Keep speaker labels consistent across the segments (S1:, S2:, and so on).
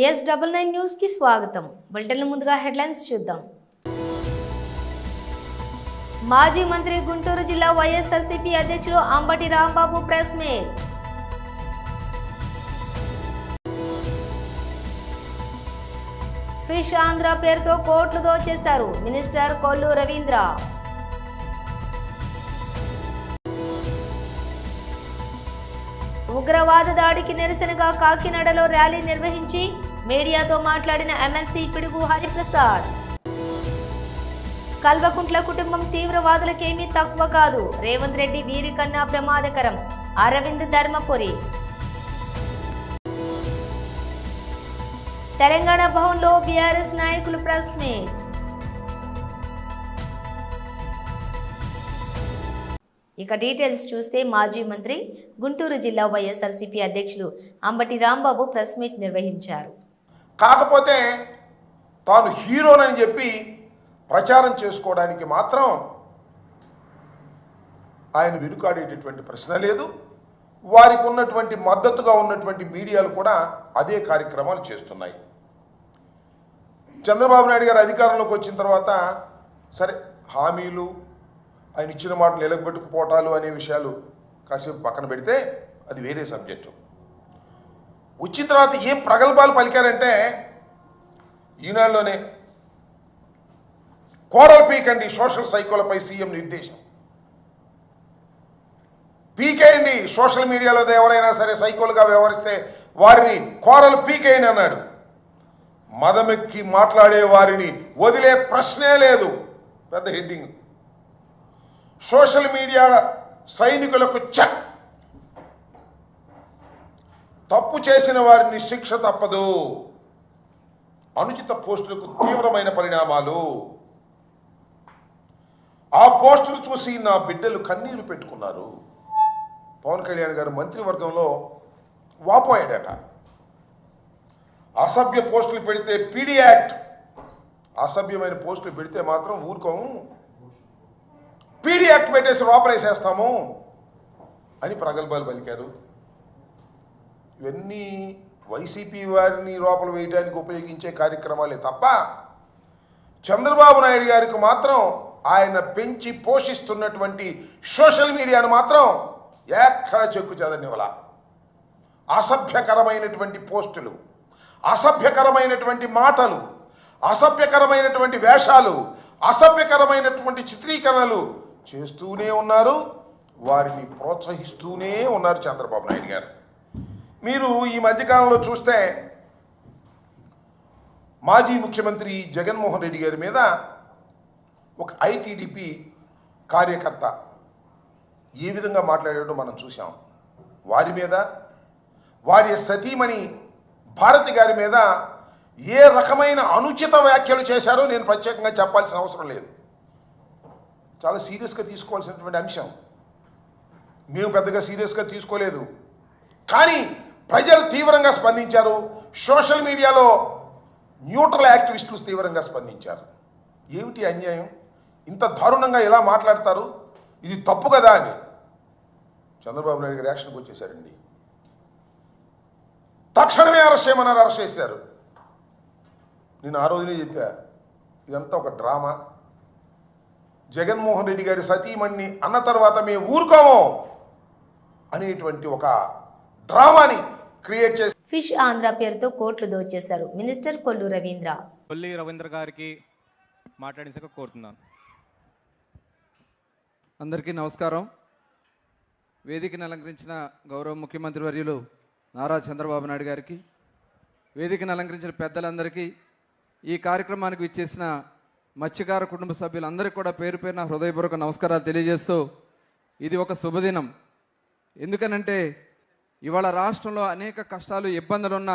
S1: BS99 news కి స్వాగతం. Bulletin ముందుగా హెడ్లైన్స్ చూద్దాం. మాజీ మంత్రి గుంటూరు జిల్లా వైఎస్ఆర్సీపీ అధ్యక్షులు Ambati Rambabu press meet. Fish Andhra పేరుతో కోట్లు దోచేశారు మినిస్టర్ కొల్లు రవీంద్ర. ఉగ్రవాద దాడికి నిరసనగా కాకినాడలో ర్యాలీ నిర్వహించి మీడియాతో మాట్లాడిన ఎమ్మెల్సీ పిడుగు హరిప్రసాద్. కల్వకుంట్ల కుటుంబం తీవ్రవాదులకేమీ తక్కువ కాదు, రేవంత్ రెడ్డి వీరికన్నా ప్రమాదకరం, అరవింద్ ధర్మపురి. తెలంగాణ భవన్లో బీఆర్ఎస్ నాయకులు ప్రెస్ మీట్. ఇక డీటెయిల్స్ చూస్తే మాజీ మంత్రి గుంటూరు జిల్లా వైఎస్ఆర్సీపీ అధ్యక్షులు అంబటి రాంబాబు ప్రెస్ మీట్ నిర్వహించారు.
S2: కాకపోతే తాను హీరోనని చెప్పి ప్రచారం చేసుకోవడానికి మాత్రం ఆయన వెనుకాడేటటువంటి ప్రశ్న లేదు. వారికి ఉన్నటువంటి మద్దతుగా ఉన్నటువంటి మీడియాలు కూడా అదే కార్యక్రమాలు చేస్తున్నాయి. చంద్రబాబు నాయుడు గారు అధికారంలోకి వచ్చిన తర్వాత సరే హామీలు, ఆయన ఇచ్చిన మాటలు నిలబెట్టుకుపోవటాలు అనే విషయాలు కాసేపు పక్కన పెడితే అది వేరే సబ్జెక్టు. వచ్చిన తర్వాత ఏం ప్రగల్భాలు పలికారంటే ఈనాడులోనే కోరల్ పీకండి సోషల్ సైకోలపై సీఎం నిర్దేశం. పీకేయండి, సోషల్ మీడియాలో ఎవరైనా సరే సైకోలుగా వ్యవహరిస్తే వారిని కోరల్ పీకేయండి అన్నాడు. మదమెక్కి మాట్లాడే వారిని వదిలే ప్రశ్నే లేదు. పెద్ద హెడ్డింగ్. సోషల్ మీడియా సైనికులకు చెక్, తప్పు చేసిన వారిని శిక్ష తప్పదు, అనుచిత పోస్టులకు తీవ్రమైన పరిణామాలు. ఆ పోస్టులు చూసి నా బిడ్డలు కన్నీరు పెట్టుకున్నారు. పవన్ కళ్యాణ్ గారు మంత్రివర్గంలో వాపోయాడట. అసభ్య పోస్టులు పెడితే పీడీ యాక్ట్, అసభ్యమైన పోస్టులు పెడితే మాత్రం ఊరుకోము, పీడీ యాక్ట్ పెట్టేసి లోపలేసేస్తాము అని ప్రగల్భాలు పలికారు. ఇవన్నీ వైసీపీ వారిని లోపల వేయడానికి ఉపయోగించే కార్యక్రమాలే తప్ప చంద్రబాబు నాయుడు గారికి మాత్రం ఆయన పెంచి పోషిస్తున్నటువంటి సోషల్ మీడియాను మాత్రం ఎక్కడ చెక్కు చెదనివ్వాల. అసభ్యకరమైనటువంటి పోస్టులు, అసభ్యకరమైనటువంటి మాటలు, అసభ్యకరమైనటువంటి వేషాలు, అసభ్యకరమైనటువంటి చిత్రీకరణలు చేస్తూనే ఉన్నారు. వారిని ప్రోత్సహిస్తూనే ఉన్నారు చంద్రబాబు నాయుడు గారు. మీరు ఈ మధ్యకాలంలో చూస్తే మాజీ ముఖ్యమంత్రి జగన్మోహన్ రెడ్డి గారి మీద ఒక ఐటీడీపీ కార్యకర్త ఏ విధంగా మాట్లాడాడో మనం చూసాం. వారి మీద, వారి సతీమణి భారతి గారి మీద ఏ రకమైన అనుచిత వ్యాఖ్యలు చేశారో నేను ప్రత్యేకంగా చెప్పాల్సిన అవసరం లేదు. చాలా సీరియస్గా తీసుకోవాల్సినటువంటి అంశం. మేము పెద్దగా సీరియస్గా తీసుకోలేదు, కానీ ప్రజలు తీవ్రంగా స్పందించారు. సోషల్ మీడియాలో న్యూట్రల్ యాక్టివిస్టులు తీవ్రంగా స్పందించారు. ఏమిటి అన్యాయం, ఇంత దారుణంగా ఎలా మాట్లాడతారు, ఇది తప్పు కదా అని చంద్రబాబు నాయుడు గారు యాక్షన్కి వచ్చేసారండి. తక్షణమే అరెస్ట్ చేయమన్నారు, అరెస్ట్ చేశారు. నేను ఆ రోజునే చెప్పా, ఇదంతా ఒక డ్రామా. జగన్మోహన్ రెడ్డి గారి సతీమణిని అన్న తర్వాత మేము ఊరుకోము అనేటువంటి ఒక డ్రామాని క్రియేట్ చేసి
S1: ఫిష్ ఆంధ్ర పేరుతో కోట్లు దోచేశారు మినిస్టర్ కొల్లు రవీంద్ర.
S3: కొల్లి రవీంద్ర గారికి మాట్లాడించక కోరుతున్నాను.
S4: అందరికీ నమస్కారం. వేదికను అలంకరించిన గౌరవ ముఖ్యమంత్రి వర్యులు నారా చంద్రబాబు నాయుడు గారికి, వేదికను అలంకరించిన పెద్దలందరికీ, ఈ కార్యక్రమానికి విచ్చేసిన మత్స్యకార కుటుంబ సభ్యులందరికీ కూడా పేరు పేరున హృదయపూర్వక నమస్కారాలు తెలియజేస్తూ, ఇది ఒక శుభదినం. ఎందుకనంటే ఇవాళ రాష్ట్రంలో అనేక కష్టాలు, ఇబ్బందులున్న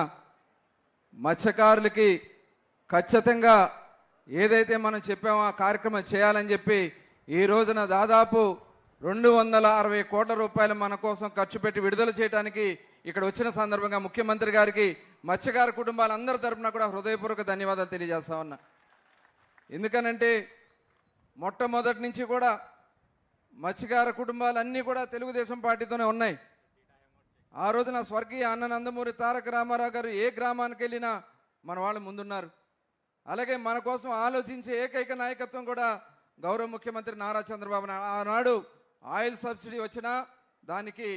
S4: మత్స్యకారులకి ఖచ్చితంగా ఏదైతే మనం చెప్పామో ఆ కార్యక్రమం చేయాలని చెప్పి ఈ రోజున దాదాపు 260 కోట్ల రూపాయలు మన కోసం ఖర్చు పెట్టి విడుదల చేయడానికి ఇక్కడ వచ్చిన సందర్భంగా ముఖ్యమంత్రి గారికి మత్స్యకార కుటుంబాలందరి తరఫున కూడా హృదయపూర్వక ధన్యవాదాలు తెలియజేస్తా ఉన్నా. ఎందుకనంటే మొట్టమొదటి నుంచి కూడా మత్స్యకార కుటుంబాలన్నీ కూడా తెలుగుదేశం పార్టీతోనే ఉన్నాయి. ఆ రోజున స్వర్గీయ అన్న నందమూరి తారక రామారావు గారు ఏ గ్రామానికి వెళ్ళినా మన వాళ్ళు ముందున్నారు. అలాగే మన కోసం ఆలోచించే ఏకైక నాయకత్వం కూడా గౌరవ ముఖ్యమంత్రి నారా చంద్రబాబు నాయుడు. ఆనాడు ఆయిల్ సబ్సిడీ వచ్చినా దానికి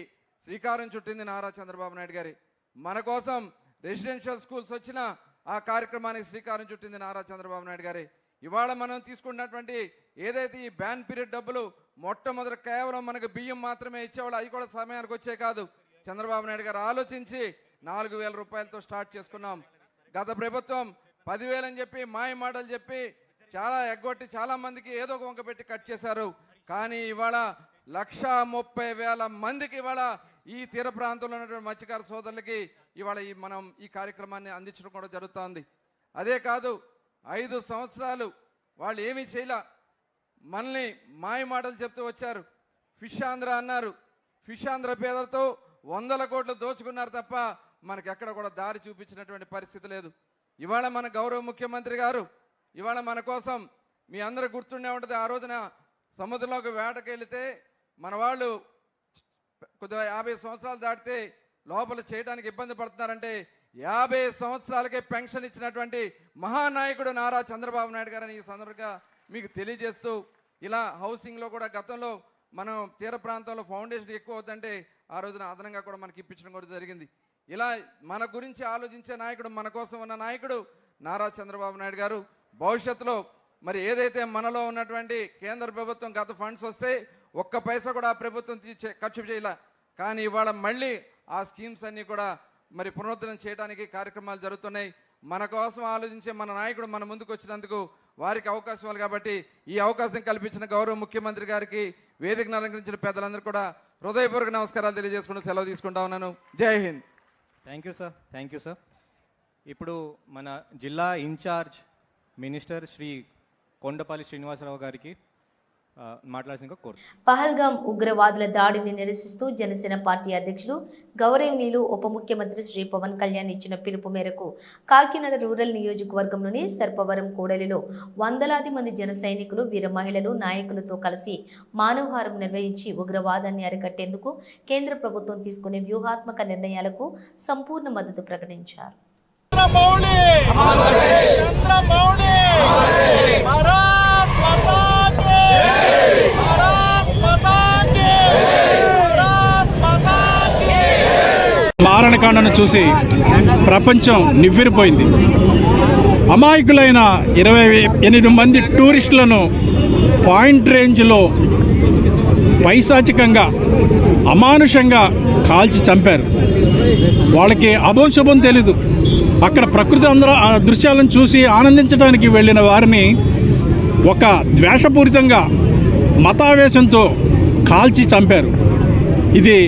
S4: శ్రీకారం చుట్టింది నారా చంద్రబాబు నాయుడు గారి. మన కోసం రెసిడెన్షియల్ స్కూల్స్ వచ్చినా ఆ కార్యక్రమానికి శ్రీకారం చుట్టింది నారా చంద్రబాబు నాయుడు గారి. ఇవాళ మనం తీసుకున్నటువంటి ఏదైతే ఈ బ్యాన్ పీరియడ్ డబ్బులు మొట్టమొదటి కేవలం మనకు బియ్యం మాత్రమే ఇచ్చేవాళ్ళు, అవి కూడా సమయానికి వచ్చే కాదు. చంద్రబాబు నాయుడు గారు ఆలోచించి 4,000 రూపాయలతో స్టార్ట్ చేసుకున్నాం. గత ప్రభుత్వం 10,000 అని చెప్పి మాయ మాటలు చెప్పి చాలా ఎగ్గొట్టి చాలా మందికి ఏదో ఒక వంక పెట్టి కట్ చేశారు. కానీ ఇవాళ 130,000 మందికి ఇవాళ ఈ తీర ప్రాంతంలో ఉన్నటువంటి మత్స్యకార సోదరులకి ఇవాళ మనం ఈ కార్యక్రమాన్ని అందించడం కూడా జరుగుతోంది. అదే కాదు, 5 సంవత్సరాలు వాళ్ళు ఏమీ చేయలే, మనల్ని మాయ మాటలు చెప్తూ వచ్చారు. ఫిష్ ఆంధ్ర అన్నారు. ఫిష్ ఆంధ్ర పేదలతో 100 కోట్లు దోచుకున్నారు తప్ప మనకి ఎక్కడ కూడా దారి చూపించినటువంటి పరిస్థితి లేదు. ఇవాళ మన గౌరవ ముఖ్యమంత్రి గారు ఇవాళ మన కోసం మీ అందరూ గుర్తుండే ఉంటుంది, ఆ రోజున సముద్రంలోకి వేటకి వెళితే మన వాళ్ళు కొద్దిగా 50 సంవత్సరాలు దాటితే లోపల చేయడానికి ఇబ్బంది పడుతున్నారంటే 50 సంవత్సరాలకే పెన్షన్ ఇచ్చినటువంటి మహానాయకుడు నారా చంద్రబాబు నాయుడు గారని ఈ సందర్భంగా మీకు తెలియజేస్తూ, ఇలా హౌసింగ్లో కూడా గతంలో మనం తీర ప్రాంతంలో ఫౌండేషన్ ఎక్కువ అవుతుందంటే ఆ రోజున అదనంగా కూడా మనకి ఇప్పించడం కూడా జరిగింది. ఇలా మన గురించి ఆలోచించే నాయకుడు, మన కోసం ఉన్న నాయకుడు నారా చంద్రబాబు నాయుడు గారు. భవిష్యత్తులో మరి ఏదైతే మనలో ఉన్నటువంటి కేంద్ర ప్రభుత్వం గత ఫండ్స్ వస్తే ఒక్క పైసా కూడా ఆ ప్రభుత్వం ఖర్చు చేయాల, కానీ ఇవాళ మళ్ళీ ఆ స్కీమ్స్ అన్నీ కూడా మరి పునరుద్ధరణ చేయడానికి కార్యక్రమాలు జరుగుతున్నాయి. మన కోసం ఆలోచించే మన నాయకుడు మన ముందుకు వచ్చినందుకు వారికి అవకాశం ఇవ్వాలి. కాబట్టి ఈ అవకాశం కల్పించిన గౌరవ ముఖ్యమంత్రి గారికి, వేదికను అలంకరించిన పెద్దలందరూ కూడా హృదయపూర్వక నమస్కారాలు తెలియజేసుకుంటూ సెలవు తీసుకుంటా ఉన్నాను. జై హింద్.
S3: Thank you sir. ఇప్పుడు మన జిల్లా ఇన్ఛార్జ్ మినిస్టర్ శ్రీ కొండపల్లి శ్రీనివాసరావు గారికి మాట్లాడాల్సిందిగా కోరుతున్నాను.
S1: పహల్గాం ఉగ్రవాదుల దాడిని నిరసిస్తూ జనసేన పార్టీ అధ్యక్షులు గౌరవనీయులు ఉప ముఖ్యమంత్రి శ్రీ పవన్ కళ్యాణ్ ఇచ్చిన పిలుపు మేరకు కాకినాడ రూరల్ నియోజకవర్గంలోని సర్పవరం కూడలిలో వందలాది మంది జన సైనికులు, వీర మహిళలు, నాయకులతో కలిసి మానవహారం నిర్వహించి ఉగ్రవాదాన్ని అరికట్టేందుకు కేంద్ర ప్రభుత్వం తీసుకునే వ్యూహాత్మక నిర్ణయాలకు సంపూర్ణ మద్దతు ప్రకటించారు.
S5: మారణకాండను చూసి ప్రపంచం నివ్వెరపోయింది. అమాయకులైన 28 మంది టూరిస్టులను పాయింట్ రేంజ్లో పైశాచికంగా అమానుషంగా కాల్చి చంపారు. వాళ్ళకి అభం శుభం తెలీదు. అక్కడ ప్రకృతి అందరూ ఆ దృశ్యాలను చూసి ఆనందించడానికి వెళ్ళిన వారిని ఒక ద్వేషపూరితంగా మతావేశంతో కాల్చి చంపారు. ఇది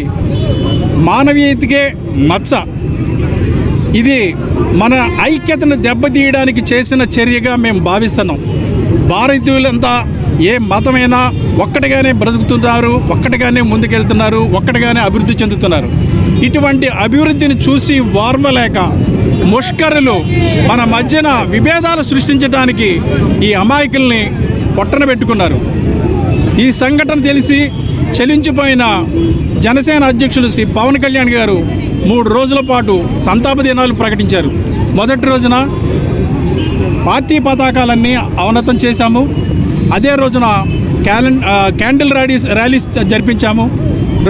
S5: మానవీయతకే మచ్చ. ఇది మన ఐక్యతను దెబ్బతీయడానికి చేసిన చర్యగా మేము భావిస్తున్నాం. భారతీయులంతా ఏ మతమైనా ఒక్కటిగానే బ్రతుకుతున్నారు, ఒక్కటిగానే ముందుకెళ్తున్నారు, ఒక్కటిగానే అభివృద్ధి చెందుతున్నారు. ఇటువంటి అభివృద్ధిని చూసి వార్వలేక ముష్కరులు మన మధ్యన విభేదాలు సృష్టించడానికి ఈ అమాయకుల్ని పొట్టన పెట్టుకున్నారు. ఈ సంఘటన తెలిసి చలించిపోయిన జనసేన అధ్యక్షులు శ్రీ పవన్ కళ్యాణ్ గారు 3 రోజుల పాటు సంతాప దినాలు ప్రకటించారు. మొదటి రోజున పార్టీ పతాకాలన్నీ అవనతం చేశాము. అదే రోజున క్యాండిల్ ర్యాలీస్ జరిపించాము.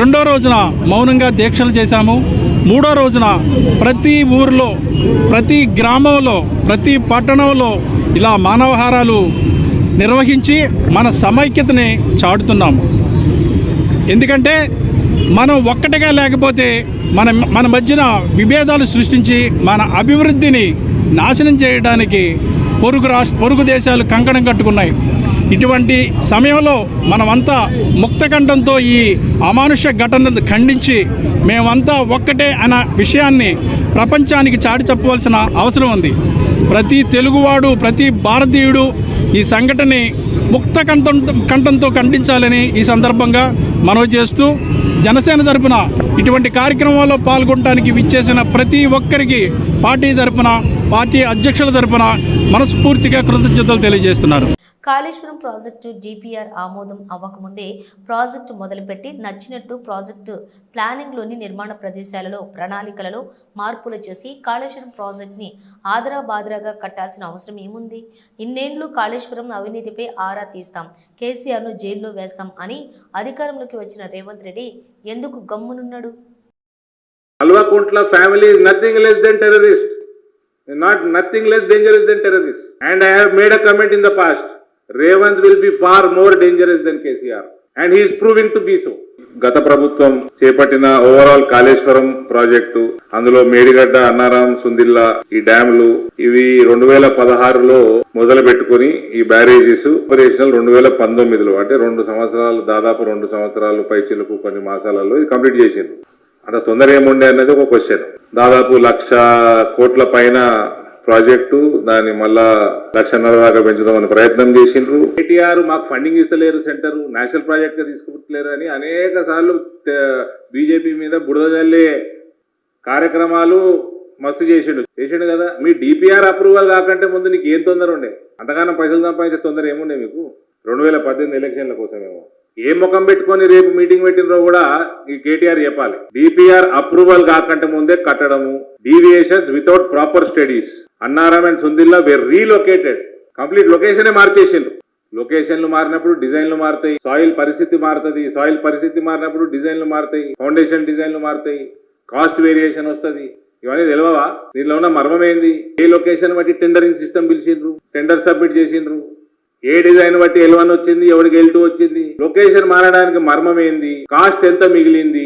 S5: రెండో రోజున మౌనంగా దీక్షలు చేశాము. మూడో రోజున ప్రతి ఊరిలో, ప్రతి గ్రామంలో, ప్రతి పట్టణంలో ఇలా మానవహారాలు నిర్వహించి మన సమైక్యతని చాటుతున్నాము. ఎందుకంటే మనం ఒక్కటిగా లేకపోతే మన మధ్యన విభేదాలు సృష్టించి మన అభివృద్ధిని నాశనం చేయడానికి పొరుగు దేశాలు కంకణం కట్టుకున్నాయి. ఇటువంటి సమయంలో మనమంతా ముక్తకంఠంతో ఈ అమానుష ఘటనను ఖండించి మేమంతా ఒక్కటే అన్న విషయాన్ని ప్రపంచానికి చాటి చెప్పవలసిన అవసరం ఉంది. ప్రతి తెలుగువాడు, ప్రతి భారతీయుడు ఈ సంఘటనని ముక్త కంఠంతో ఖండించాలని ఈ సందర్భంగా మనవి చేస్తూ, జనసేన తరపున ఇటువంటి కార్యక్రమాల్లో పాల్గొనడానికి విచ్చేసిన ప్రతి ఒక్కరికి పార్టీ తరపున, పార్టీ అధ్యక్షుల తరపున మనస్ఫూర్తిగా కృతజ్ఞతలు తెలియజేస్తున్నారు.
S1: కాళేశ్వరం ప్రాజెక్టు డిపిఆర్ ఆమోదం అవ్వకముందే ప్రాజెక్టు మొదలుపెట్టి నచ్చినట్టు ప్రాజెక్టు ప్లానింగ్లోని నిర్మాణ ప్రదేశాలలో ప్రణాళికలలో మార్పులు చేసి కాళేశ్వరం ప్రాజెక్టుని ఆదరాబాదరాగా కట్టాల్సిన అవసరం ఏముంది? ఇన్నేళ్లు కాళేశ్వరం అవినీతిపై ఆరా తీస్తాం, కేసీఆర్ను జైల్లో వేస్తాం అని అధికారంలోకి వచ్చిన రేవంత్ రెడ్డి ఎందుకు గమ్మునున్నాడు?
S6: Alvakuntla family is nothing less than terrorist, not nothing less dangerous than terrorist. And I have made a comment in the past. Revant will be far more dangerous than KCR, and he is proving to be so. గత ప్రభుత్వం చేపట్టిన overall Kaleshwaram project, అందులో మేడిగడ్డ, అన్నారం, సుందిల్లా ఈ డ్యాములు ఇవి 2016లో మొదలు పెట్టుకుని ఈ బ్యారేజెస్ ఆపరేషనల్ 2019లో, అంటే 2 సంవత్సరాలు, దాదాపు 2 సంవత్సరాలు పైచిలకు కొన్ని మాసాలలో ఇది కంప్లీట్ చేసింది. అంత తొందర ఏముండే అనేది ఒక క్వశ్చన్. దాదాపు 1,00,000 కోట్ల పైన ప్రాజెక్టు, దాన్ని మళ్ళా 1,50,000 దాకా పెంచుదామని ప్రయత్నం చేసిండ్రు. కేటీఆర్ మాకు ఫండింగ్ ఇస్తలేరు, సెంటర్ నేషనల్ ప్రాజెక్ట్ గా తీసుకుంటలేరు అని అనేక సార్లు బీజేపీ మీద బురద జల్లే కార్యక్రమాలు మస్తు చేసిండు కదా. మీ డిపిఆర్ అప్రూవల్ కాకంటే ముందు నీకు ఏం తొందర ఉండే? అంతగానో పైసలు సంపాదించే తొందర ఏముండే మీకు? 2018 ఎలక్షన్ల కోసమేమో. ఏ ముఖం పెట్టుకొని రేపు మీటింగ్ పెట్టినరో కూడా ఈ కేటీఆర్ చెప్పాలి. డిపిఆర్ అప్రూవల్ కాకంటే ముందే కట్టడము, deviations without proper studies. Annaram and Sundilla were relocated, complete లొకేషనే మార్చేసిండ్రు. లొకేషన్లు మారినప్పుడు డిజైన్లు మారుతాయి, సాయిల్ పరిస్థితి మారుతుంది, సాయిల్ పరిస్థితి మారినప్పుడు డిజైన్లు మారుతాయి, ఫౌండేషన్ డిజైన్లు మారుతాయి, కాస్ట్ వేరియేషన్ వస్తుంది. ఇవన్నీ తెలియవా? దీనిలో ఉన్న మర్మం ఏంది? ఏ లొకేషన్ బట్టి టెండరింగ్ సిస్టమ్ పిలిచిండ్రు, టెండర్ సబ్మిట్ చేసిండ్రు, ఏ డిజైన్ బట్టి L1 వచ్చింది, ఎవరికి L2 వచ్చింది, లొకేషన్ మారడానికి మర్మం ఏంది, కాస్ట్ ఎంత మిగిలింది,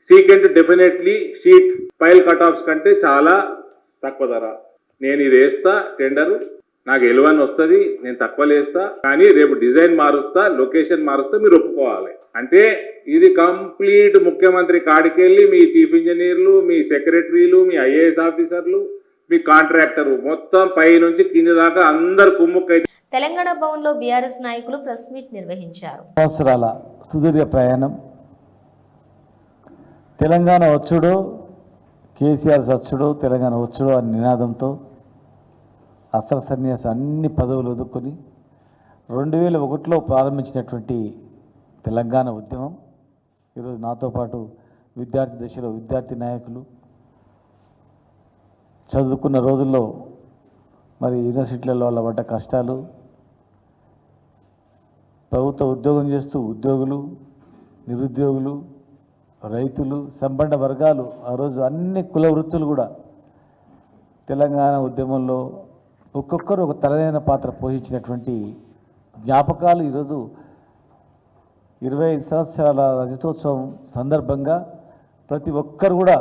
S6: secant definitely sheet pile cut offs కంటే చాలా తక్కువ ధర. నేను ఇది వేస్తా టెండరు, నాకు L1 వస్తుంది, నేను తక్కువ వేస్తా, కానీ రేపు డిజైన్ మారుస్తా, లొకేషన్ మారుస్తా, మీరు ఒప్పుకోవాలి. అంటే ఇది కంప్లీట్ ముఖ్యమంత్రి కాడికెళ్ళి మీ చీఫ్ ఇంజనీర్లు, మీ సెక్రటరీలు, మీ IAS ఆఫీసర్లు, మీ కాంట్రాక్టర్ మొత్తం పై నుంచి కింది దాకా అందరు కుమ్ముక్కై.
S1: తెలంగాణ భవన్లో బీఆర్ఎస్ నాయకులు ప్రెస్ మీట్ నిర్వహించారు.
S7: సంవత్సరాల సుదీర్ఘ ప్రయాణం, తెలంగాణ వచ్చుడు, కేసీఆర్ సచ్చుడు, తెలంగాణ వచ్చుడు అనే నినాదంతో అస్త్ర సన్యాసం అన్ని పదవులు వదుకొని 2001లో ప్రారంభించినటువంటి తెలంగాణ ఉద్యమం ఈరోజు నాతో పాటు విద్యార్థి దశలో విద్యార్థి నాయకులు, చదువుకున్న రోజుల్లో మరి యూనివర్సిటీలలో వాళ్ళ పడ్డ కష్టాలు, ప్రభుత్వ ఉద్యోగం చేస్తూ ఉద్యోగులు, నిరుద్యోగులు, రైతులు, సంపన్న వర్గాలు, ఆ రోజు అన్ని కుల వృత్తులు కూడా తెలంగాణ ఉద్యమంలో ఒక్కొక్కరు ఒక తలైన పాత్ర పోషించినటువంటి జ్ఞాపకాలు ఈరోజు 25 సంవత్సరాల రజతోత్సవం సందర్భంగా ప్రతి ఒక్కరు కూడా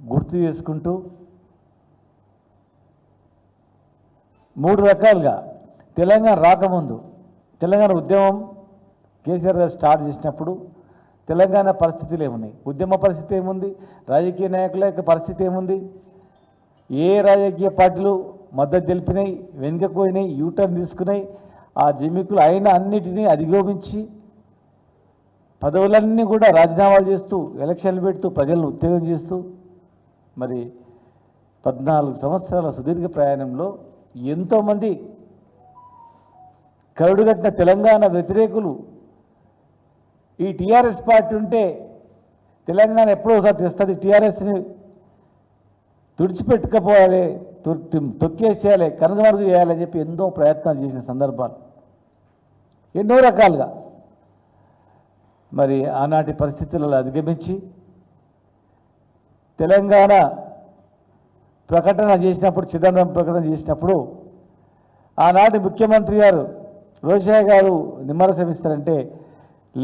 S7: గుర్తు చేసుకుంటూ 3 రకాలుగా తెలంగాణ రాకముందు, తెలంగాణ ఉద్యమం కేసీఆర్ గారు స్టార్ట్ చేసినప్పుడు తెలంగాణ పరిస్థితులు ఏమున్నాయి, ఉద్యమ పరిస్థితి ఏముంది, రాజకీయ నాయకుల యొక్క పరిస్థితి ఏముంది, ఏ రాజకీయ పార్టీలు మద్దతు తెలిపినాయి, వెనుకపోయినాయి, యూటర్న్ తీసుకున్నాయి, ఆ జిమ్మికులు అయినా అన్నిటినీ అధిగమించి పదవులన్నీ కూడా రాజీనామాలు చేస్తూ, ఎలక్షన్లు పెడుతూ, ప్రజలను ఉత్తేజం చేస్తూ మరి 14 సంవత్సరాల సుదీర్ఘ ప్రయాణంలో ఎంతోమంది కరుడుగట్టిన తెలంగాణ వ్యతిరేకులు ఈ టీఆర్ఎస్ పార్టీ ఉంటే తెలంగాణ ఎప్పుడో ఒకసారి తెస్తుంది, టీఆర్ఎస్ని తుడిచిపెట్టుకపోవాలి, తొక్కేసేయాలి, కనుగమరుగు చేయాలని చెప్పి ఎన్నో ప్రయత్నాలు చేసిన సందర్భాలు ఎన్నో రకాలుగా మరి ఆనాటి పరిస్థితులలో అధిగమించి తెలంగాణ ప్రకటన చేసినప్పుడు, చిదంబరం ప్రకటన చేసినప్పుడు ఆనాటి ముఖ్యమంత్రి గారు రోషయ్య గారు నిమ్మరసం ఇస్తారంటే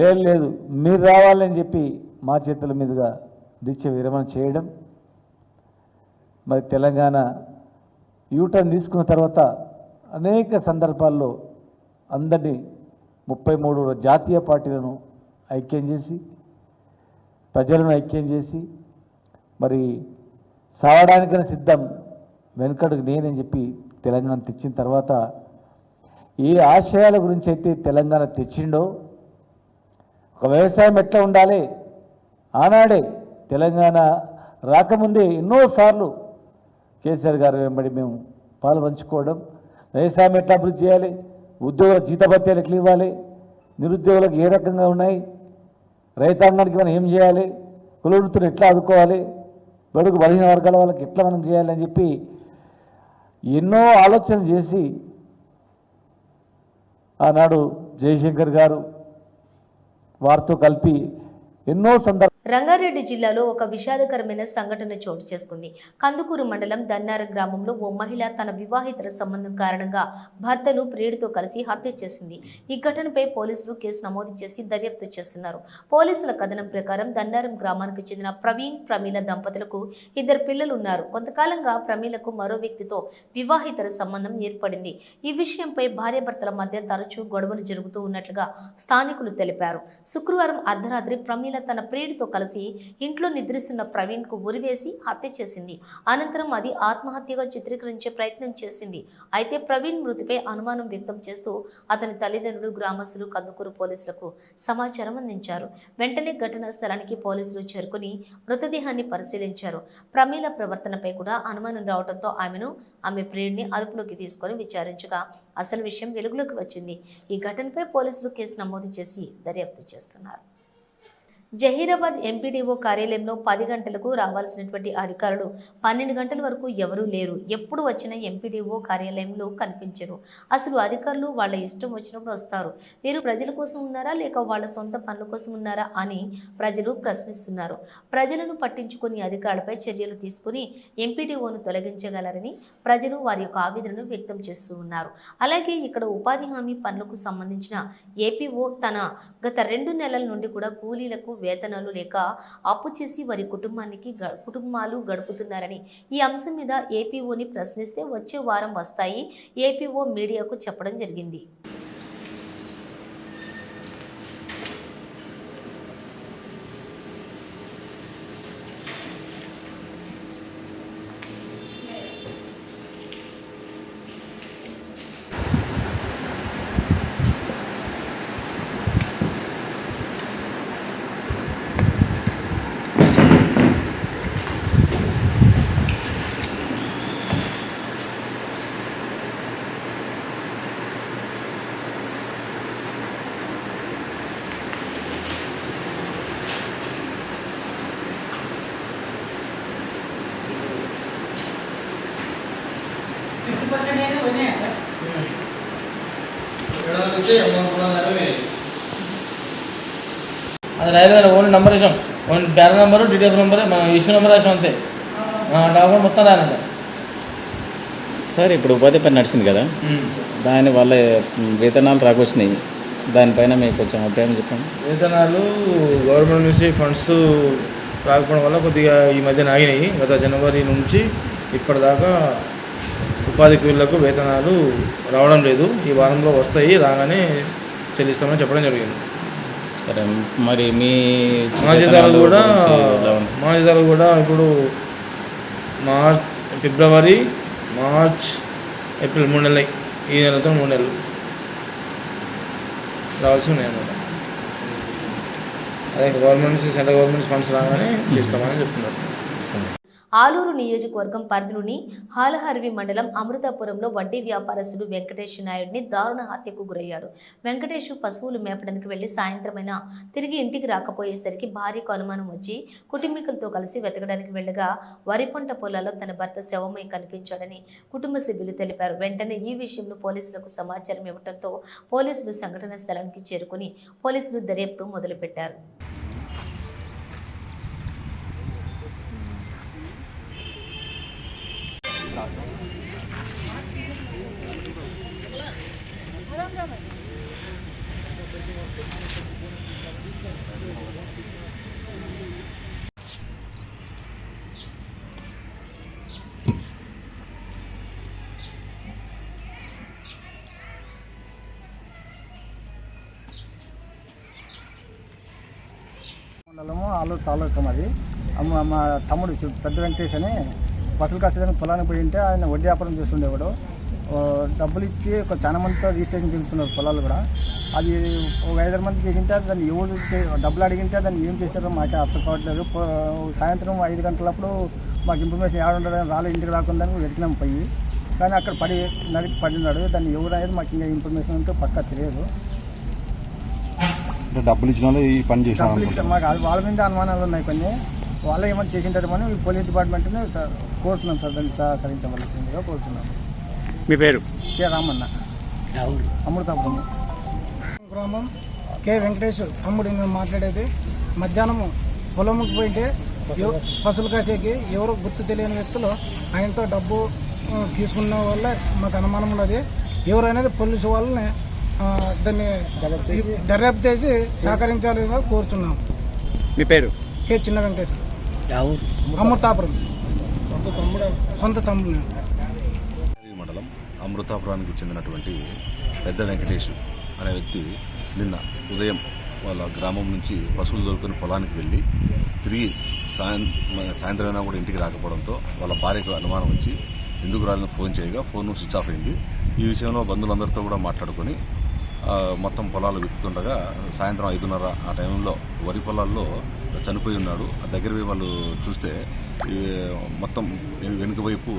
S7: లేదు మీరు రావాలని చెప్పి మా చేతుల మీదుగా దీక్ష విరమణ చేయడం, మరి తెలంగాణ యూటర్న్ తీసుకున్న తర్వాత అనేక సందర్భాల్లో అందరినీ 33 జాతీయ పార్టీలను ఐక్యం చేసి, ప్రజలను ఐక్యం చేసి మరి సావడానికైనా సిద్ధం, వెనుకడుగు నేనని చెప్పి తెలంగాణ తెచ్చిన తర్వాత ఏ ఆశయాల గురించి అయితే తెలంగాణ తెచ్చిండో, ఒక వ్యవసాయం ఎట్లా ఉండాలి ఆనాడే తెలంగాణ రాకముందే ఎన్నోసార్లు కేసీఆర్ గారు వెంబడి మేము పాలు పంచుకోవడం, వ్యవసాయం ఎట్లా అభివృద్ధి చేయాలి, ఉద్యోగుల జీతభత్యాలు ఎట్లా ఇవ్వాలి, నిరుద్యోగులకు ఏ రకంగా ఉన్నాయి, రైతాంగానికి మనం ఏం చేయాలి, కుల వృత్తిని ఎట్లా ఆదుకోవాలి, బడుగు బలహీన వర్గాల వాళ్ళకి ఎట్లా మనం చేయాలి అని చెప్పి ఎన్నో ఆలోచన చేసి ఆనాడు జయశంకర్ గారు వారితో కలిపి ఎన్నో సందర్భాలు.
S1: రంగారెడ్డి జిల్లాలో ఒక విషాదకరమైన సంఘటన చోటు చేసుకుంది. కందుకూరు మండలం దన్నారం గ్రామంలో ఓ మహిళ తన వివాహితర సంబంధం కారణంగా భర్తను ప్రియుడితో కలిసి హత్య చేసింది. ఈ ఘటనపై పోలీసులు కేసు నమోదు చేసి దర్యాప్తు చేస్తున్నారు. పోలీసుల కథనం ప్రకారం దన్నారం గ్రామానికి చెందిన ప్రవీణ్, ప్రమీల దంపతులకు 2 పిల్లలు ఉన్నారు. కొంతకాలంగా ప్రమీలకు మరో వ్యక్తితో వివాహితర సంబంధం ఏర్పడింది. ఈ విషయంపై భార్యాభర్తల మధ్య తరచూ గొడవలు జరుగుతూ ఉన్నట్లుగా స్థానికులు తెలిపారు. శుక్రవారం అర్ధరాత్రి ప్రమీల తన ప్రియుడితో కలిసి ఇంట్లో నిద్రిస్తున్న ప్రవీణ్ కు ఉరివేసి హత్య చేసింది. అనంతరం అది ఆత్మహత్యగా చిత్రీకరించే ప్రయత్నం చేసింది. అయితే ప్రవీణ్ మృతిపై అనుమానం వ్యక్తం చేస్తూ అతని తల్లిదండ్రులు, గ్రామస్తులు కందుకూరు పోలీసులకు సమాచారం అందించారు. వెంటనే ఘటనా స్థలానికి పోలీసులు చేరుకుని మృతదేహాన్ని పరిశీలించారు. ప్రమీల ప్రవర్తనపై కూడా అనుమానం రావడంతో ఆమె ప్రియుడిని అదుపులోకి తీసుకొని విచారించగా అసలు విషయం వెలుగులోకి వచ్చింది. ఈ ఘటనపై పోలీసులు కేసు నమోదు చేసి దర్యాప్తు చేస్తున్నారు. జహీరాబాద్ ఎంపీడీఓ కార్యాలయంలో 10 గంటలకు రావాల్సినటువంటి అధికారులు 12 గంటల వరకు ఎవరూ లేరు. ఎప్పుడు వచ్చినా ఎంపీడీఓ కార్యాలయంలో కనిపించరు. అసలు అధికారులు వాళ్ళ ఇష్టం వచ్చినప్పుడు వస్తారు. వీరు ప్రజల కోసం ఉన్నారా లేక వాళ్ళ సొంత పనుల కోసం ఉన్నారా అని ప్రజలు ప్రశ్నిస్తున్నారు. ప్రజలను పట్టించుకుని అధికారులపై చర్యలు తీసుకుని ఎంపీడీఓను తొలగించగలరని ప్రజలు వారి యొక్క ఆవేదనను వ్యక్తం చేస్తూ ఉన్నారు. అలాగే ఇక్కడ ఉపాధి హామీ పనులకు సంబంధించిన ఏపీఓ తన గత 2 నెలల నుండి కూడా కూలీలకు వేతనాలు లేక అప్పు చేసి వారి కుటుంబాలు గడుపుతున్నారని ఈ అంశం మీద ఏపీఓని ప్రశ్నిస్తే వచ్చే వారం వస్తాయి ఏపీఓ మీడియాకు చెప్పడం జరిగింది.
S8: అది రాయలేదు, ఓన్లీ నెంబర్ ఇచ్చాం, only ban number, details number, issue number రాసాం అంతే. డాక్యుమెంట్ మొత్తం రాయనండి
S9: సార్. ఇప్పుడు ఉపాధి పని నడిచింది కదా, దాని వల్ల వేతనాలు రాకొచ్చినాయి, దానిపైన మీకు కొంచెం అభిప్రాయం చెప్పండి.
S8: వేతనాలు గవర్నమెంట్ నుంచి ఫండ్స్ రాకపోవడం వల్ల కొద్దిగా ఈ మధ్య ఆగినాయి. గత జనవరి నుంచి ఇప్పటిదాకా ఉపాధి కూలీలకు వేతనాలు రావడం లేదు. ఈ వారంలో వస్తాయి, రాగానే చెల్లిస్తామని చెప్పడం జరిగింది.
S9: సరే, మరి మీ
S8: మా జీతాలు కూడా ఇప్పుడు ఫిబ్రవరి, మార్చ్, ఏప్రిల్ 3 నెలలు, ఈ నెలతో 3 నెలలు రావాల్సి ఉన్నాయన్నమాట. అదే గవర్నమెంట్ నుంచి, సెంట్రల్ గవర్నమెంట్ ఫండ్స్ రాగానే చేస్తామని చెప్తున్నారు.
S1: ఆలూరు నియోజకవర్గం పరిధిలోని హాలహర్వి మండలం అమృతాపురంలో వడ్డీ వ్యాపారస్తుడు వెంకటేష్ నాయుడిని దారుణ హత్యకు గురయ్యాడు. వెంకటేష్ పశువులు మేపడానికి వెళ్లి సాయంత్రమైనా తిరిగి ఇంటికి రాకపోయేసరికి భార్యకు అనుమానం వచ్చి కుటుంబీకులతో కలిసి వెతకడానికి వెళ్లగా వరి పంట పొలాల్లో తన భర్త శవమై కనిపించాడని కుటుంబ సభ్యులు తెలిపారు. వెంటనే ఈ విషయంలో పోలీసులకు సమాచారం ఇవ్వడంతో పోలీసులు సంఘటనా స్థలానికి చేరుకుని పోలీసులు దర్యాప్తు మొదలుపెట్టారు.
S10: మండలము ఆలూరు తాలూకా అది. మా తమ్ముడు పెద్ద వెంకటేష్ అని బస్సులు కాసేదానికి పొలానికి పోయి ఉంటే ఆయన వడ్డీ వ్యాపారం చేస్తుండేవాడు. డబ్బులు ఇచ్చి చాలా మందితో రిజిస్ట్రేషన్ చేయించుకున్నారు పొలాలు కూడా. అది ఒక 5 మంది చేసింటే దాన్ని ఎవరు డబ్బులు అడిగింటే దాన్ని ఏం చేశారో మాకే అర్థం కావట్లేదు. సాయంత్రం 5 గంటలప్పుడు మాకు ఇన్ఫర్మేషన్ ఏడుండదని రాలేదు, ఇంటికి రాకుండా వెతికినాం పోయి. కానీ అక్కడ నరికి పడినాడు. దాన్ని ఎవరు అనేది మాకు ఇంకా ఇన్ఫర్మేషన్ అంతా పక్కా తెలియదు.
S5: డబ్బులు ఇచ్చిన వాళ్ళు ఈ పని చేసిన
S10: మాకు వాళ్ళ మీద అనుమానాలు ఉన్నాయి కొన్ని. వాళ్ళు ఏమైనా చేసింటారేమని పోలీస్ డిపార్ట్మెంట్ని కోరుతున్నాం సార్, దాన్ని సహకరించవలసిందిగా కోరుతున్నాం.
S11: మీ పేరు?
S10: కే రామన్న, అమృతాపురం గ్రామం. కే వెంకటేష్ తమ్ముడు మేము మాట్లాడేది. మధ్యాహ్నం పొలంకి పోయింటే పశువులు కాసేకి ఎవరు గుర్తు తెలియని వ్యక్తులు ఆయనతో డబ్బు తీసుకున్న వల్ల మాకు అనుమానం ఉన్నది. ఎవరు అనేది పోలీసు వాళ్ళని దాన్ని దర్యాప్తు చేసి సహకరించాలిగా కోరుతున్నాం.
S11: మీ పేరు?
S10: కే చిన్న వెంకటేష్, అమృతాపురం, సొంత తమ్ముడు.
S12: మండలం అమృతాపురానికి చెందినటువంటి పెద్ద వెంకటేష్ అనే వ్యక్తి నిన్న ఉదయం వాళ్ళ గ్రామం నుంచి పశువులు దొరుకుని పొలానికి వెళ్ళి తిరిగి సాయంత్రం కూడా ఇంటికి రాకపోవడంతో వాళ్ళ భార్యకు అనుమానం వచ్చి ఎందుకు రాదని ఫోన్ చేయగా ఫోన్ స్విచ్ ఆఫ్ అయింది. ఈ విషయంలో బంధువులందరితో కూడా మాట్లాడుకొని మొత్తం పొలాలు వెతుకుతుండగా సాయంత్రం 5:30 ఆ టైంలో వరి పొలాల్లో చనిపోయి ఉన్నాడు. ఆ దగ్గర వాళ్ళు చూస్తే మొత్తం వెనుక వైపు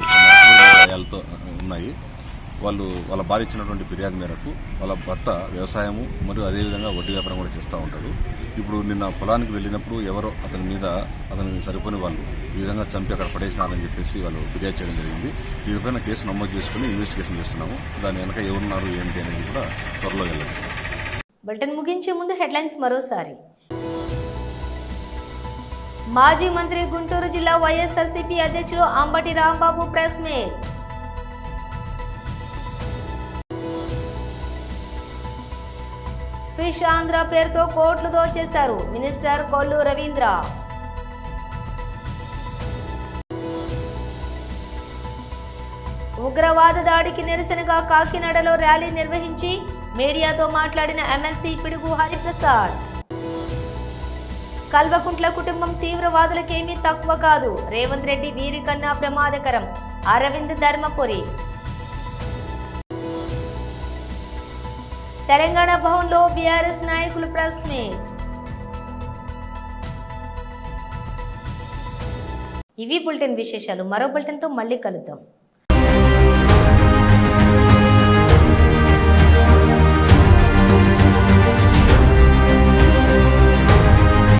S12: గాయాలతో ఉన్నాయి. వాళ్ళ భార్య ఇచ్చినటువంటి ఫిర్యాదు మేరకు వాళ్ళ భర్త వ్యవసాయము మరియు అదేవిధంగా వడ్డీ వ్యాపారం కూడా చేస్తూ ఉంటారు. ఇప్పుడు నిన్న పొలానికి వెళ్ళినప్పుడు ఎవరో అతనికి సరిపోని వాళ్ళు ఈ విధంగా చంపి అక్కడ పడేసినారని చెప్పేసి వాళ్ళు ఫిర్యాదు చేయడం జరిగింది. దీనిపైన కేసు నమోదు చేసుకుని ఇన్వెస్టిగేషన్ చేస్తున్నాము. దాని వెనక ఎవరున్నారు ఏంటి అనేది కూడా త్వరలో వెళ్ళచ్చు.
S1: బులెటిన్ ముగించే ముందు హెడ్లైన్స్ మరోసారి. మాజీ మంత్రి గుంటూరు జిల్లా వైఎస్ఆర్సీపీ అధ్యక్షులు Ambati Rambabu press meet. Fish Andhra పేరుతో కోట్లు దోచేశారు మినిస్టర్ కొల్లు రవీంద్ర. ఉగ్రవాద దాడికి నిరసనగా కాకినాడలో ర్యాలీ నిర్వహించి మీడియాతో మాట్లాడిన ఎమ్మెల్సీ పిడుగు హరిప్రసాద్. కల్వకుంట్ల కుటుంబం తీవ్రవాదులకేమీ తక్కువ కాదు, రేవంత్ రెడ్డి వీరికన్నా ప్రమాదకరం, అరవింద్ ధర్మపురి. తెలంగాణ భవన్లో బీఆర్ఎస్ నాయకులు ప్రెస్ మీట్. ఇవి బులెటిన్ విశేషాలు. మరో బులెటిన్తో మళ్ళీ కలుద్దాం.